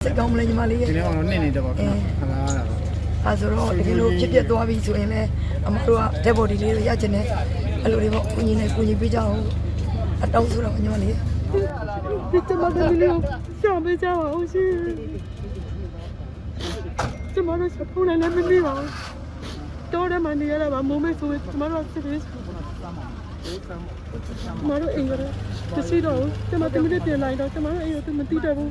စိတ်ကောင်းမလဲညီမလေးရဲ့ ဒီနေ့ကတော့နေ့နေတော့ပါခဏခလာရတာပါ အဲဆိုတော့တကယ်လို့ဖြစ်ဖြစ်သွားပြီဆိုရင်လည်းအမတို့ကဓာတ်ဘော်ဒီလေးတွေရချင်တယ်အဲ့လိုတွေပေါ့ကိုကြီးနဲ့ကိုကြီးပေးကြအောင်အတောင်းဆိုတော့ညီမလေးဒီတမတော်လေးကိုရှာပေးကြပါဦးရှင်ကျမတို့စဖုန်းလည်းမနေပါဘူးတော်တယ်မနေရတာပါမိုးမဲဆိုရင်ကျမတို့စစ်ရေးမတို့အိမ်ကတစီတော့ကျမတမီးတွေပြင်လိုက်တော့ကျမတို့အိမ်ကမတိတတ်ဘူး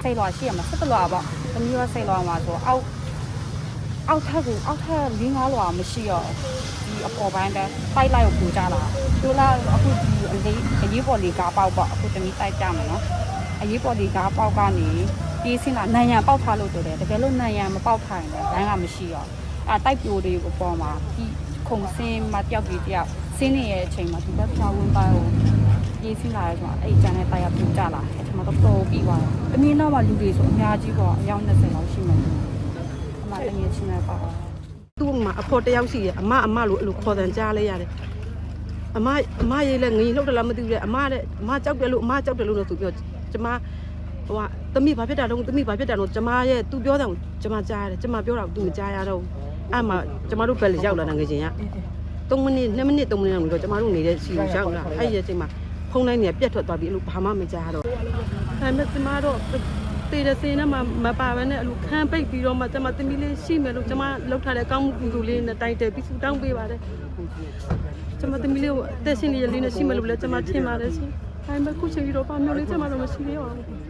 စိတ်လွာရှိရမှာဆက်တလွာပေါ့တမျိုးစိတ်လွာမှာဆိုအောက်ထက်4-5လွာမရှိတော့ဒီအပေါ်ပိုင်းပဲတိုက်လိုက်ကိုပူကြတာသူလာအခုဒီအရေးပေါ်လေးကားပေါက်ပေါ့အခုတမီးတိုက်ကြမယ်နော်အရေးပေါ်လေးကားပေါက်ကနေပြေးစင်းလာနံရံပေါက်ထားလို့ဆိုတယ်တကယ်လို့နံရံမပေါက်ထိုင်တယ်လမ်းကမရှိတော့တိုက်ပြိုတွေပေါ်မှာဒီခုံစင်းမတယောက်ပြီးတယောက်စင်းနေရဲ့အချိန်မှာဒီဘက်ဖြာဝင်ပိုင်းကိုပြေးစင်းလာရဲဆိုတော့အဲ့ကျန်တဲ့တိုက်ရပူကြလာတယ်ကျွန်တော်တော့ပြီးသွားတယ်အမြင်တော့မှလူတွေဆိုအများကြီးပေါ့အယောက်20လောက်ရှိမယ်အမတကယ်ချင်းနဲ့ပေါ့သူ့မှာအဖော်တယောက်ရှိတယ်အမလို့အဲ့လိုခေါ်တယ်ကြားလဲရတယ်အမရေးလဲငရင်လှုပ်တယ်လားမသိဘူးလေအမကြောက်တယ်လို့ဆိုပြောကျမဟိုကသမီးဘာဖြစ်တာတော့သမီးဘာဖြစ်တာတော့ကျမရဲ့သူပြောတယ်ကျမကြားရတယ်ကျမပြောတာသူမကြားရတော့အဲ့မှာကျမတို့ဘက်လေရောက်လာတာငချင်းက3မိနစ်2မိနစ်3မိနစ်လောက်တော့ကျမတို့နေတဲ့စီကိုရောက်လာအဲ့ဒီအချိန်မှာဖုန်းလိုင်းတွေကပြတ်ထွက်သွားပြီအဲ့လိုဘာမှမကြားတော့အဲ့မဲ့ကျမတော့တေးတဲ့စင်းနဲ့မပါဘဲနဲ့အဲ့လိုခန်းပိတ်ပြီးတော့မှကျမသမီးလေးရှိမယ်လို့ကျမလောက်ထားတဲ့ကောင်းမှုကုသိုလ်လေးနဲ့တိုင်တယ်ပြီးဆူတောင်းပေးပါတယ်ကျမသမီးလေးကိုအသက်ရှင်နေရလေးနဲ့ရှိမယ်လို့လည်းကျမထင်ပါတယ်ရှင်အဲ့မဲ့ခုချိန်ကြီးတော့ဘာမျိုးလေးကျမတော့မရှိသေးပါဘူး